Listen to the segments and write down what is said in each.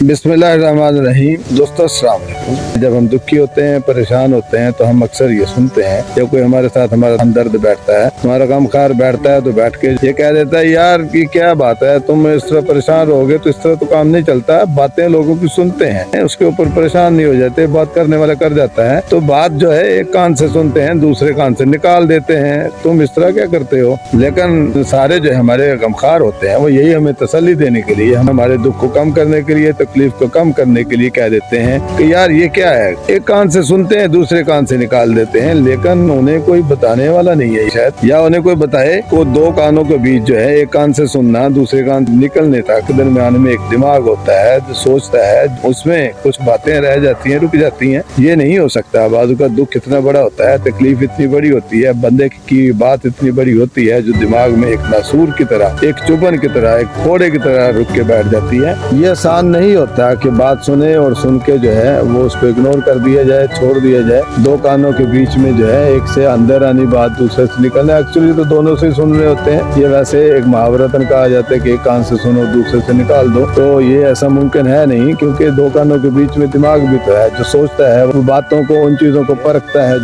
बिस्मिल्लाहिर्रहमानिर्रहीम। दोस्तों अस्सलाम वालेकुम। जब हम दुखी होते हैं, परेशान होते हैं तो हम अक्सर ये सुनते हैं, जब कोई हमारे साथ हमारा हमदर्द बैठता है, हमारा गमखार बैठता है तो बैठ के ये कह देता है, यार की क्या बात है, तुम इस तरह परेशान रहोगे तो इस तरह तो काम नहीं चलता। बातें लोगों की सुनते हैं, उसके ऊपर परेशान नहीं हो जाते, बात करने वाला कर जाता है। तो बात जो है एक कान से सुनते हैं, दूसरे कान से निकाल देते हैं, तुम इस तरह क्या करते हो। लेकिन सारे जो हमारे गमखार होते हैं वो यही हमें तसल्ली देने के लिए, हमारे दुख को कम करने के लिए, तकलीफ को कम करने के लिए कह देते हैं कि यार ये क्या है। एक कान से सुनते हैं, दूसरे कान से निकाल देते हैं, लेकिन उन्हें कोई बताने वाला नहीं है शायद, या उन्हें कोई बताए। वो दो कानों के बीच जो है, एक कान से सुनना, दूसरे कान निकलने तक दरमियान में एक दिमाग होता है जो सोचता है, उसमें कुछ बातें रह जाती हैं, रुक जाती हैं। ये नहीं हो सकता। बाजू का दुख इतना बड़ा होता है, तकलीफ इतनी बड़ी होती है, बंदे की बात इतनी बड़ी होती है जो दिमाग में एक नासूर की तरह, एक चुभन की तरह, एक फोड़े की तरह रुक के बैठ जाती है। ये आसान नहीं होता कि बात सुने और सुन के जो है वो उसको इग्नोर कर दिया जाए, छोड़ दिया जाए। दो कानों के बीच में जो है एक से अंदर आनी बात दूसरे से निकलना, एक्चुअली तो दोनों से सुन रहे होते हैं। ये वैसे एक महावरतन कहा जाता है कि एक कान से सुनो, दूसरे से निकाल दो, तो ये ऐसा मुमकिन है नहीं, क्योंकि दो कानों के बीच में दिमाग भी तो है जो सोचता है, वो बातों को, उन चीजों को परखता है।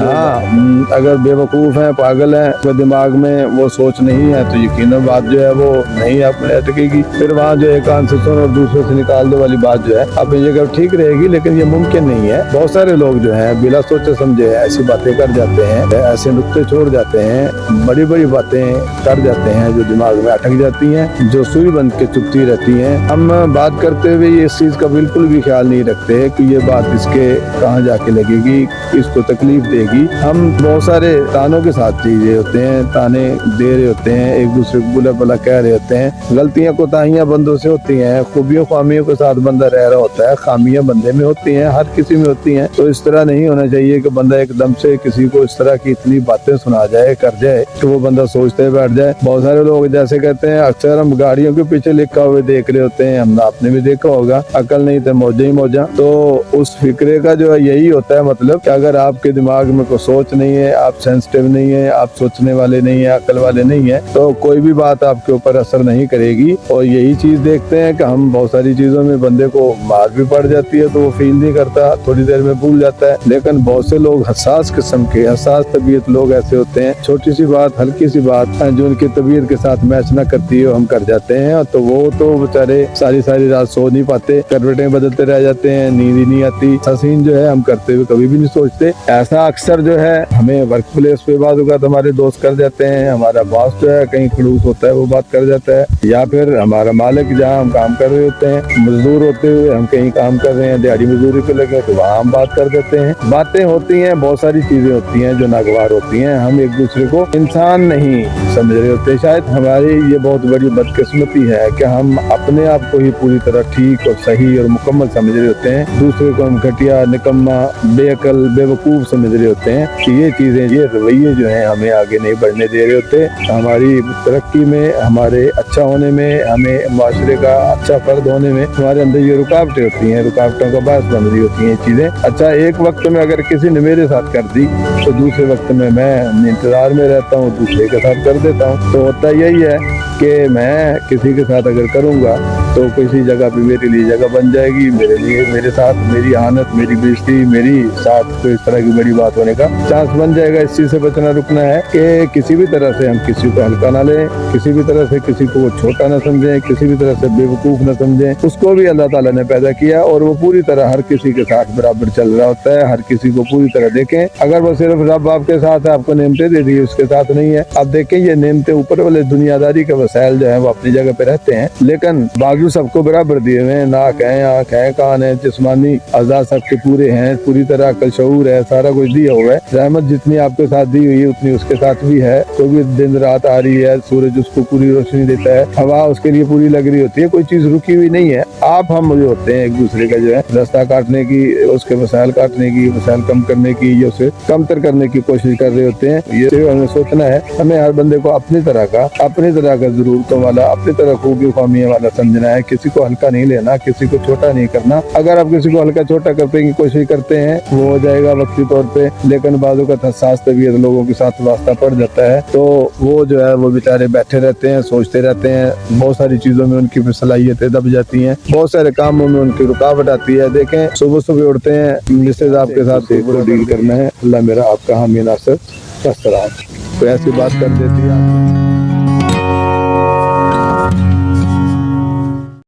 अगर बेवकूफ है, पागल है, तो दिमाग में वो सोच नहीं है तो यकीनन बात जो है वो नहीं अपने अटकेगी। फिर वहाँ जो एक कान से सुनो और दूसरे से निकाल दो वाली बात जो है अपनी जगह ठीक रहेगी, लेकिन ये मुमकिन नहीं है। बहुत सारे लोग जो हैं बिना सोचे समझे ऐसी बातें कर जाते हैं, ऐसे नुक्ते छोड़ जाते हैं, बड़ी बड़ी बातें कर जाते हैं जो दिमाग में अटक जाती हैं, जो सुई बन के चुभती रहती हैं। हम बात करते हुए इस चीज का बिल्कुल भी ख्याल नहीं रखते कि ये बात इसके कहाँ जाके लगेगी, इसको तकलीफ देगी। हम बहुत सारे तानों के साथ चीजें होते हैं, ताने दे रहे होते हैं, एक दूसरे को बुला बुला कह रहे होते हैं। गलतियां कोताहियां बंदों से होती हैं, खूबियों खामियों के साथ बंदा रह रहा होता है, खामियां बंदे में होती हैं, हर किसी में होती हैं। तो इस तरह नहीं होना चाहिए कि बंदा एकदम से किसी को इस तरह की इतनी बातें सुना जाए, कर जाए कि वो बंदा सोचते बैठ जाए। बहुत सारे लोग जैसे कहते हैं, अक्सर हम गाड़ियों के पीछे लिखा हुए देख रहे होते हैं, हमने आपने भी देखा होगा, अकल नहीं तो मौजा ही मौजा। तो उस फिक्रे का जो है यही होता है, मतलब कि अगर आपके दिमाग में कोई सोच नहीं है, आप सेंसिटिव नहीं है, आप सोचने वाले नहीं है, अकल वाले नहीं है, तो कोई भी बात आपके ऊपर असर नहीं करेगी। और यही चीज देखते हैं कि हम बहुत सारी चीजों में बंदे को मार भी पड़ जाती है तो वो फील नहीं करता, थोड़ी देर में भूल जाता है। लेकिन बहुत से लोग हसास किस्म के, हसास तबीयत लोग ऐसे होते हैं, छोटी सी बात, हल्की सी बात जो उनकी तबीयत के साथ मैच न करती है हम कर जाते हैं, तो वो तो बेचारे सारी सारी रात सो नहीं पाते, करवटें बदलते रह जाते हैं, नींद ही नहीं आती। हसीन जो है हम करते हुए कभी भी नहीं सोचते। ऐसा अक्सर जो है हमें वर्क प्लेस पे बात होगा तो हमारे दोस्त कर जाते हैं, हमारा बॉस जो है कहीं खड़ूस होता है वो बात कर जाता है, या फिर हमारा मालिक जहाँ हम काम कर रहे होते हैं, मजदूर होते हुए हम कहीं काम कर रहे हैं, दिहाड़ी मजदूरी पे लगे तो वहाँ हम बात कर देते हैं। बातें होती हैं, बहुत सारी चीजें होती हैं जो नागवार होती हैं, हम एक दूसरे को इंसान नहीं समझ रहे होते। शायद हमारी ये बहुत बड़ी बदकिस्मती है कि हम अपने आप को ही पूरी तरह ठीक और सही और मुकम्मल समझ रहे होते हैं, दूसरे को हम घटिया, निकम्मा, बेअकल, बेवकूफ समझ रहे होते हैं। ये चीजें, ये रवैये जो हैं हमें आगे नहीं बढ़ने दे रहे होते। हमारी तरक्की में, हमारे अच्छा होने में, हमें माशरे का अच्छा फर्द होने में हमारे अंदर ये रुकावटें होती हैं, रुकावटों का बायस बन रही होती हैं चीजें। अच्छा, एक वक्त में अगर किसी ने मेरे साथ कर दी तो दूसरे वक्त में मैं इंतजार में रहता हूँ, दूसरे के साथ कर देता हूँ। तो होता यही है कि मैं किसी के साथ अगर करूँगा तो किसी जगह पे मेरे लिए जगह बन जाएगी, मेरे लिए, मेरे साथ मेरी आनत, मेरी बेइज्जती, मेरी साथ तो इस तरह की बड़ी बात होने का चांस बन जाएगा। इस चीज से बचना रुकना है कि किसी भी तरह से हम किसी को हल्का ना लें, किसी भी तरह से किसी को छोटा ना समझें, किसी भी तरह से बेवकूफ ना समझें। उसको भी अल्लाह ताला ने पैदा किया और वो पूरी तरह हर किसी के साथ बराबर चल रहा होता है, हर किसी को पूरी तरह देखें। अगर वो सिर्फ रब आपके साथ है, आपको नेमतें दे दी, उसके साथ नहीं है, आप देखें ये नेमतें ऊपर वाले दुनियादारी के वसाइल जो है वो अपनी जगह पे रहते हैं, लेकिन बाजू सबको बराबर दिए हुए हैं, नाक है, आँख है, कान है, जिस्मानी अज़ा सबके पूरे हैं, पूरी तरह अकल शऊर है, सारा कुछ दिया हुआ है। रहमत जितनी आपके साथ दी हुई है उतनी उसके साथ भी है। कोई भी दिन रात आ रही है, सूरज उसको पूरी रोशनी देता है, हवा उसके लिए पूरी लग रही होती है, कोई चीज रुकी हुई नहीं है। आप हम जो होते हैं एक दूसरे का जो है रास्ता काटने की, उसके वसाइल काटने की, वसाइल कम करने की, या उसे कमतर करने की कोशिश कर रहे होते हैं। ये हमें सोचना है, हमें हर बंदे को अपनी तरह का जरूरतों वाला, अपनी तरह खूबी खामियों वाला समझना है। किसी को हल्का नहीं लेना, किसी को छोटा नहीं करना। अगर आप किसी को हल्का छोटा करने की कोशिश करते हैं वो हो जाएगा वक्ती तौर पे, लेकिन बाजू का हसास तबीयत लोगों के साथ वास्ता पड़ जाता है तो वो जो है वो बेचारे बैठे रहते हैं, सोचते रहते हैं, बहुत सारी चीजों में उनकी सलाहियतें दब जाती हैं। बहुत सारे हमारे कामों में उनकी रुकावट आती है। देखें सुबह सुबह उठते हैं, मिसेज आपके साथ डील करना है, अल्लाह मेरा आपका हामी नासिर, तो ऐसी बात कर देती है।